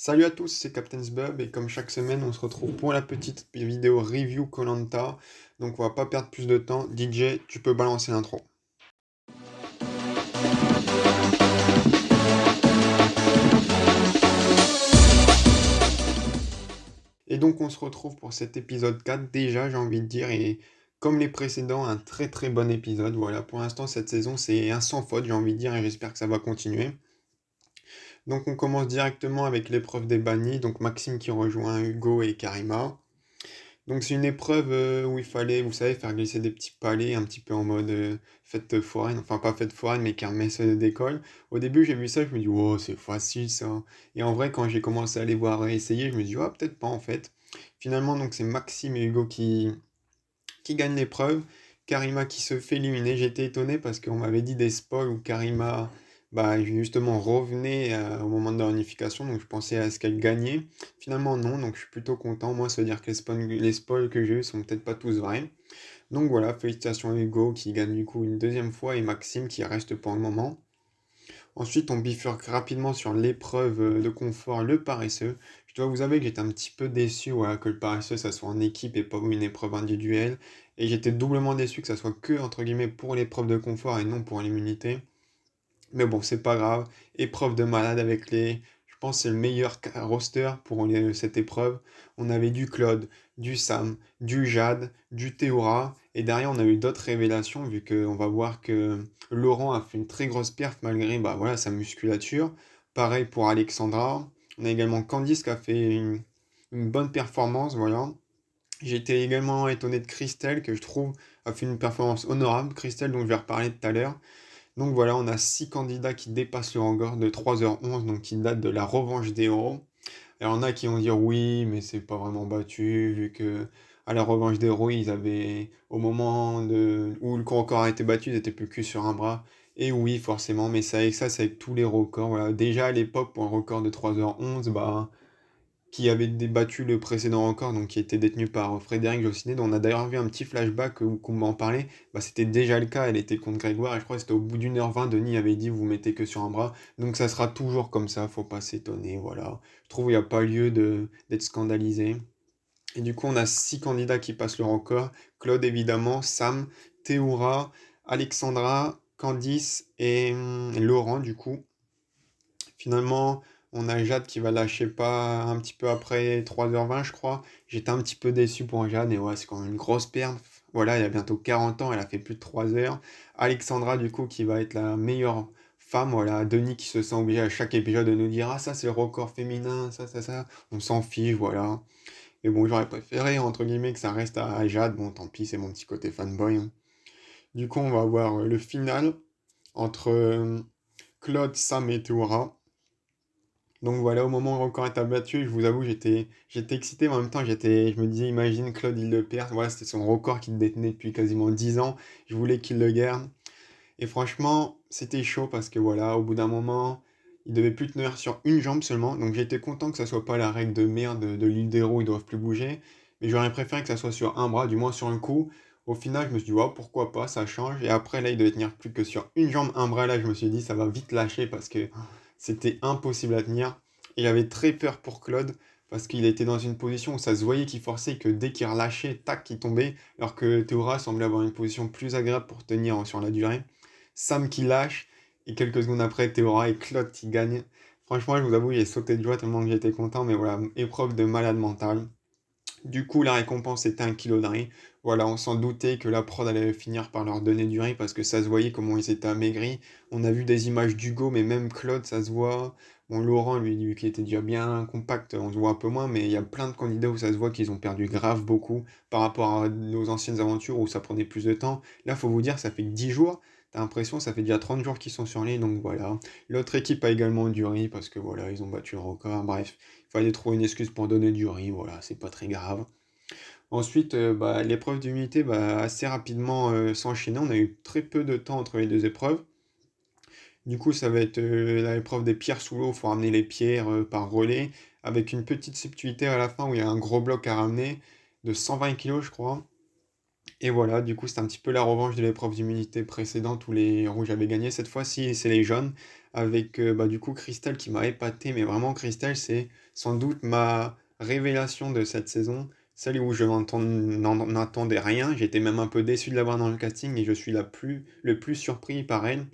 Salut à tous, c'est Captain Bub et comme chaque semaine, on se retrouve pour la petite vidéo review koh. Donc on va pas perdre plus de temps. DJ, tu peux balancer l'intro. Et donc on se retrouve pour cet épisode 4 déjà, j'ai envie de dire, et comme les précédents, un très très bon épisode. Voilà, pour l'instant cette saison c'est un sans faute, j'ai envie de dire, et j'espère que ça va continuer. Donc on commence directement avec l'épreuve des bannis, donc Maxime qui rejoint Hugo et Karima. Donc c'est une épreuve où il fallait, vous savez, faire glisser des petits palets un petit peu en mode fête foraine, enfin pas fête foraine mais kermesse d'école. Au début j'ai vu ça, je me dis wow c'est facile ça. Et en vrai quand j'ai commencé à les voir essayer, je me dis oh peut-être pas en fait. Finalement donc c'est Maxime et Hugo qui gagnent l'épreuve, Karima qui se fait éliminer. J'étais étonné parce qu'on m'avait dit des spoils où Karima bah, justement revenait au moment de la réunification, donc je pensais à ce qu'elle gagnait. Finalement non, donc je suis plutôt content. Moi, ça veut dire que les spoils que j'ai eu sont peut-être pas tous vrais. Donc voilà, félicitations à Hugo qui gagne du coup une deuxième fois et Maxime qui reste pour le moment. Ensuite, on bifurque rapidement sur l'épreuve de confort, le paresseux. Je dois vous avouer que j'étais un petit peu déçu voilà, que le paresseux, ça soit en équipe et pas une épreuve individuelle. Et j'étais doublement déçu que ça soit que, entre guillemets, pour l'épreuve de confort et non pour l'immunité. Mais bon, c'est pas grave. Épreuve de malade avec les. Je pense que c'est le meilleur roster pour cette épreuve. On avait du Claude, du Sam, du Jade, du Théora. Et derrière, on a eu d'autres révélations, vu qu'on va voir que Laurent a fait une très grosse perf malgré bah, voilà, sa musculature. Pareil pour Alexandra. On a également Candice qui a fait une bonne performance. Voilà. J'ai été également étonné de Christelle, que je trouve a fait une performance honorable. Christelle, dont je vais reparler tout à l'heure. Donc voilà, on a 6 candidats qui dépassent le record de 3h11, donc qui date de la revanche des héros. Alors, il y en a qui vont dire oui, mais c'est pas vraiment battu, vu que à la revanche des héros, ils avaient, au moment où le record a été battu, ils étaient plus que sur un bras. Et oui, forcément, mais ça, c'est avec tous les records. Voilà. Déjà à l'époque, pour un record de 3h11, bah, qui avait débattu le précédent record, donc qui était détenu par Frédéric Jossinet, dont on a d'ailleurs vu un petit flashback où qu'on m'en parlait, bah, c'était déjà le cas, elle était contre Grégoire, et je crois que c'était au bout d'1h20, Denis avait dit vous mettez que sur un bras, donc ça sera toujours comme ça, faut pas s'étonner, voilà. Je trouve qu'il n'y a pas lieu d'être scandalisé. Et du coup, on a 6 candidats qui passent le record, Claude évidemment, Sam, Théoura, Alexandra, Candice et Laurent du coup. Finalement, on a Jade qui va lâcher pas un petit peu après 3h20, je crois. J'étais un petit peu déçu pour Jade, et ouais, c'est quand même une grosse perte. Voilà, elle a bientôt 40 ans, elle a fait plus de 3 heures. Alexandra, du coup, qui va être la meilleure femme. Voilà, Denis qui se sent obligé à chaque épisode de nous dire ah, ça c'est le record féminin, ça. On s'en fiche, voilà. Et bon, j'aurais préféré, entre guillemets, que ça reste à Jade. Bon, tant pis, c'est mon petit côté fanboy, hein. Du coup, on va avoir le final entre Claude, Sam et Théora. Donc voilà, au moment où le record est abattu, je vous avoue, j'étais excité, mais en même temps, je me disais, imagine Claude, il le perd. Voilà, c'était son record qu'il détenait depuis quasiment 10 ans. Je voulais qu'il le garde. Et franchement, c'était chaud parce que voilà, au bout d'un moment, il devait plus tenir sur une jambe seulement. Donc j'étais content que ça soit pas la règle de merde de l'île des roues, ils doivent plus bouger. Mais j'aurais préféré que ça soit sur un bras, du moins sur un coup. Au final, je me suis dit, wow, pourquoi pas, ça change. Et après, là, il devait tenir plus que sur une jambe, un bras. Là, je me suis dit, ça va vite lâcher parce que c'était impossible à tenir. Et j'avais très peur pour Claude parce qu'il était dans une position où ça se voyait qu'il forçait que dès qu'il relâchait, tac, il tombait. Alors que Théora semblait avoir une position plus agréable pour tenir sur la durée. Sam qui lâche, et quelques secondes après, Théora et Claude qui gagnent. Franchement, je vous avoue, j'ai sauté de joie tellement que j'étais content, mais voilà, épreuve de malade mental. Du coup, la récompense était 1 kilo de riz. Voilà, on s'en doutait que la prod allait finir par leur donner du riz parce que ça se voyait comment ils étaient amaigris. On a vu des images d'Hugo, mais même Claude, ça se voit. Bon, Laurent, lui, qui était déjà bien compact, on se voit un peu moins, mais il y a plein de candidats où ça se voit qu'ils ont perdu grave beaucoup par rapport à nos anciennes aventures où ça prenait plus de temps. Là, faut vous dire, ça fait que 10 jours. T'as l'impression, ça fait déjà 30 jours qu'ils sont sur l'île, donc voilà. L'autre équipe a également du riz parce que voilà, ils ont battu le record. Bref, il fallait trouver une excuse pour donner du riz, voilà, c'est pas très grave. Ensuite, bah, l'épreuve d'humilité va assez rapidement s'enchaîner. On a eu très peu de temps entre les deux épreuves. Du coup, ça va être l'épreuve des pierres sous l'eau. Il faut ramener les pierres par relais, avec une petite subtilité à la fin où il y a un gros bloc à ramener de 120 kilos, je crois. Et voilà, du coup, c'est un petit peu la revanche de l'épreuve d'immunité précédente où les rouges avaient gagné. Cette fois-ci, c'est les jaunes avec, bah, du coup, Crystal qui m'a épaté, mais vraiment Crystal, c'est sans doute ma révélation de cette saison, celle où je n'en attendais rien. J'étais même un peu déçu de l'avoir dans le casting et je suis le plus surpris par elle.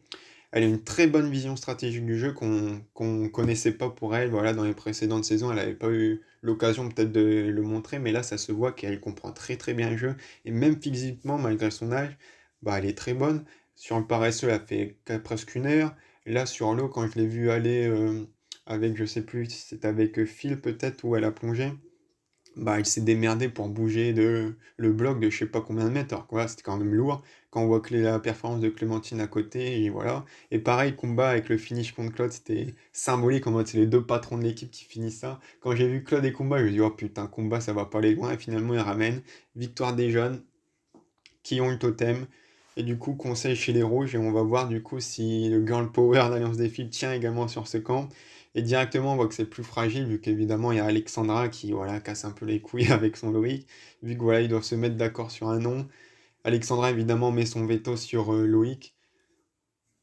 Elle a une très bonne vision stratégique du jeu qu'on connaissait pas pour elle. Voilà, dans les précédentes saisons, elle n'avait pas eu l'occasion peut-être de le montrer, mais là, ça se voit qu'elle comprend très très bien le jeu. Et même physiquement, malgré son âge, bah, elle est très bonne. Sur le paresseux, elle a fait presque une heure. Là, sur l'eau, quand je l'ai vue aller avec, je sais plus, si c'était avec Phil peut-être, où elle a plongé, bah, il s'est démerdé pour bouger le bloc de je sais pas combien de mètres, alors que voilà, c'était quand même lourd. Quand on voit que la performance de Clémentine à côté, et voilà. Et pareil, combat avec le finish contre Claude, c'était symbolique, en mode c'est les deux patrons de l'équipe qui finissent ça. Quand j'ai vu Claude et combat, je me suis dit, oh putain, combat, ça va pas aller loin, et finalement, il ramène victoire des jeunes qui ont le totem. Et du coup, conseil chez les rouges, et on va voir du coup si le girl power d'Alliance des Fils tient également sur ce camp. Et directement, on voit que c'est plus fragile, vu qu'évidemment, il y a Alexandra qui voilà, casse un peu les couilles avec son Loïc, vu que voilà, ils doivent se mettre d'accord sur un nom. Alexandra, évidemment, met son veto sur Loïc.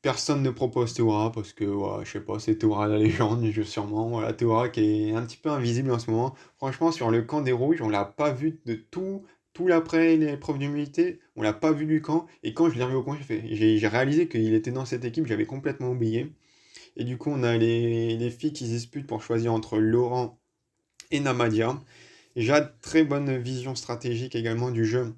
Personne ne propose Théora parce que, ouais, je sais pas, c'est Théora la légende du jeu sûrement. Voilà, Théora qui est un petit peu invisible en ce moment. Franchement, sur le camp des rouges, on l'a pas vu de tout l'après l'épreuve d'humilité, on l'a pas vu du camp. Et quand je l'ai revu au camp, j'ai réalisé qu'il était dans cette équipe, j'avais complètement oublié. Et du coup, on a les filles qui se disputent pour choisir entre Laurent et Namadia. Jade, très bonne vision stratégique également du jeu.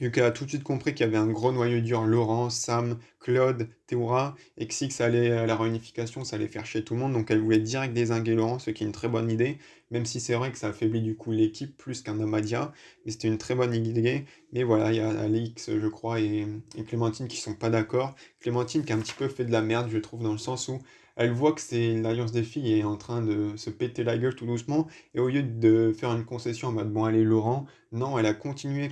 Vu qu'elle a tout de suite compris qu'il y avait un gros noyau dur, Laurent, Sam, Claude, Théoura, et que si que ça allait à la réunification, ça allait faire chier tout le monde, donc elle voulait direct dézinguer Laurent, ce qui est une très bonne idée, même si c'est vrai que ça affaiblit du coup l'équipe plus qu'un Amadia, mais c'était une très bonne idée. Mais voilà, il y a Alix, je crois, et Clémentine qui sont pas d'accord. Clémentine qui a un petit peu fait de la merde, je trouve, dans le sens où elle voit que c'est l'Alliance des filles est en train de se péter la gueule tout doucement, et au lieu de faire une concession en mode bon allez Laurent, non, elle a continué.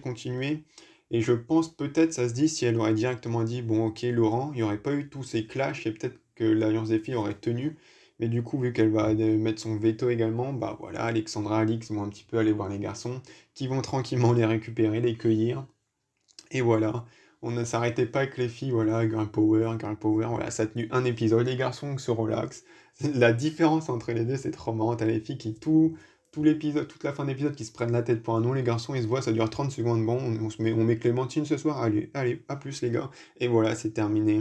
Et je pense peut-être, ça se dit, si elle aurait directement dit, bon ok Laurent, il n'y aurait pas eu tous ces clashs et peut-être que l'Alliance des filles aurait tenu. Mais du coup, vu qu'elle va mettre son veto également, bah voilà, Alexandra, Alix vont un petit peu aller voir les garçons, qui vont tranquillement les récupérer, les cueillir. Et voilà, on ne s'arrêtait pas avec les filles, voilà, girl power, voilà, ça a tenu un épisode, les garçons se relaxent. La différence entre les deux, c'est trop marrant, t'as les filles qui tout l'épisode, toute la fin d'épisode qui se prennent la tête pour un nom, les garçons ils se voient, ça dure 30 secondes, bon, on met Clémentine ce soir, allez, à plus les gars. Et voilà, c'est terminé.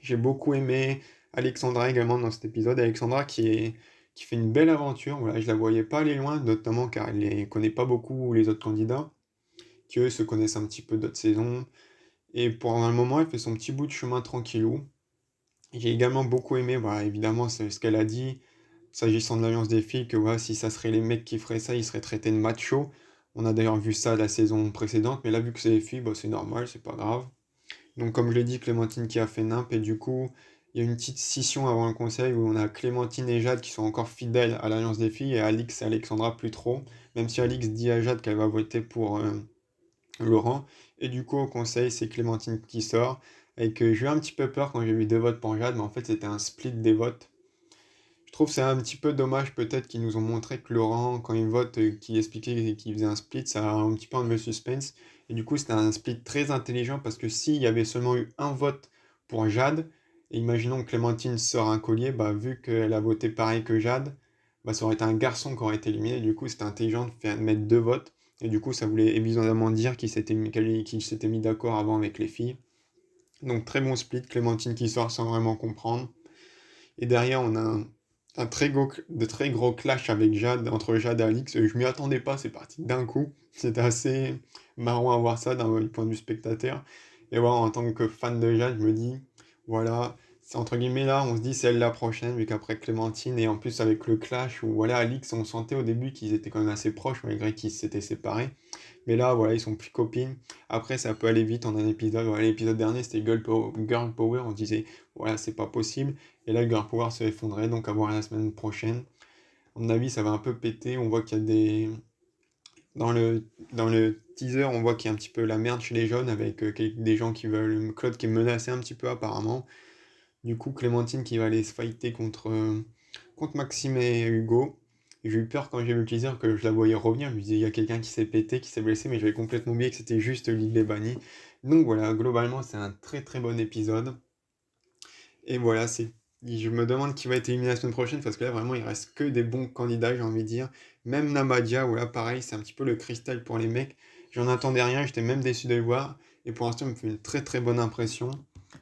J'ai beaucoup aimé Alexandra également dans cet épisode, Alexandra qui fait une belle aventure, voilà, je la voyais pas aller loin, notamment car elle ne connaît pas beaucoup les autres candidats, qui eux se connaissent un petit peu d'autres saisons. Et pendant un moment, elle fait son petit bout de chemin tranquillou. J'ai également beaucoup aimé, voilà, évidemment, c'est ce qu'elle a dit, s'agissant de l'Alliance des filles, que voilà, si ça serait les mecs qui feraient ça, ils seraient traités de machos. On a d'ailleurs vu ça la saison précédente, mais là, vu que c'est les filles, bah, c'est normal, c'est pas grave. Donc, comme je l'ai dit, Clémentine qui a fait nimp, et du coup, il y a une petite scission avant le conseil où on a Clémentine et Jade qui sont encore fidèles à l'Alliance des filles, et Alix et Alexandra plus trop, même si Alix dit à Jade qu'elle va voter pour Laurent. Et du coup, au conseil, c'est Clémentine qui sort. Et que j'ai eu un petit peu peur quand j'ai vu deux votes pour Jade, mais en fait, c'était un split des votes. Je trouve que c'est un petit peu dommage, peut-être, qu'ils nous ont montré que Laurent, quand il vote, qu'il expliquait qu'il faisait un split, ça a un petit peu enlevé le suspense. Et du coup, c'était un split très intelligent parce que s'il y avait seulement eu un vote pour Jade, et imaginons que Clémentine sort un collier, bah, vu qu'elle a voté pareil que Jade, bah, ça aurait été un garçon qui aurait été éliminé. Du coup, c'était intelligent de mettre deux votes. Et du coup, ça voulait évidemment dire qu'il s'était mis d'accord avant avec les filles. Donc, très bon split, Clémentine qui sort sans vraiment comprendre. Et derrière, on a un de très gros clash avec Jade, entre Jade et Alix. Je m'y attendais pas, c'est parti d'un coup. C'était assez marrant à voir ça d'un point de vue spectateur. Et voilà, en tant que fan de Jade, je me dis, voilà, c'est entre guillemets là, on se dit c'est elle la prochaine, vu qu'après Clémentine, et en plus avec le clash, où voilà, Alix, on sentait au début qu'ils étaient quand même assez proches, malgré qu'ils s'étaient séparés. Mais là, voilà, ils sont plus copines. Après, ça peut aller vite en un épisode. Voilà, l'épisode dernier, c'était Girl Power. On se disait, voilà, c'est pas possible. Et là, le Girl Power se effondrait. Donc, à voir la semaine prochaine. À mon avis, ça va un peu péter. On voit qu'il y a des. Dans le teaser, on voit qu'il y a un petit peu la merde chez les jeunes avec des gens qui veulent. Claude qui est menacé un petit peu, apparemment. Du coup, Clémentine qui va aller se fighter contre Maxime et Hugo. Et j'ai eu peur quand j'ai vu le teaser que je la voyais revenir. Je me disais, il y a quelqu'un qui s'est pété, qui s'est blessé, mais j'avais complètement oublié que c'était juste l'île des bannis. Donc voilà, globalement, c'est un très très bon épisode. Et voilà, je me demande qui va être éliminé la semaine prochaine parce que là, vraiment, il reste que des bons candidats, j'ai envie de dire. Même Namadia, voilà, pareil, c'est un petit peu le cristal pour les mecs. J'en attendais rien, j'étais même déçu de le voir. Et pour l'instant, il me fait une très très bonne impression,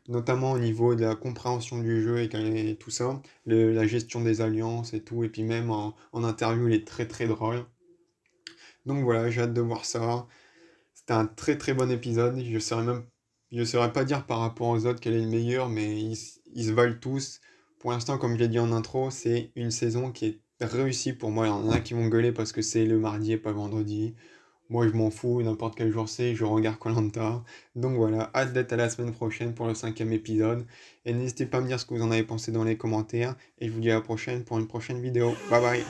notamment au niveau de la compréhension du jeu et tout ça, la gestion des alliances et tout. Et puis même en interview, il est très très drôle. Donc voilà, j'ai hâte de voir ça. C'était un très très bon épisode. Je saurais pas dire par rapport aux autres quel est le meilleur, mais ils se valent tous. Pour l'instant, comme je l'ai dit en intro, c'est une saison qui est réussie pour moi. Il y en a qui vont gueuler parce que c'est le mardi et pas le vendredi. Moi, je m'en fous, n'importe quel jour c'est, je regarde koh. Donc voilà, hâte d'être à la semaine prochaine pour le 5e épisode. Et n'hésitez pas à me dire ce que vous en avez pensé dans les commentaires. Et je vous dis à la prochaine pour une prochaine vidéo. Bye bye!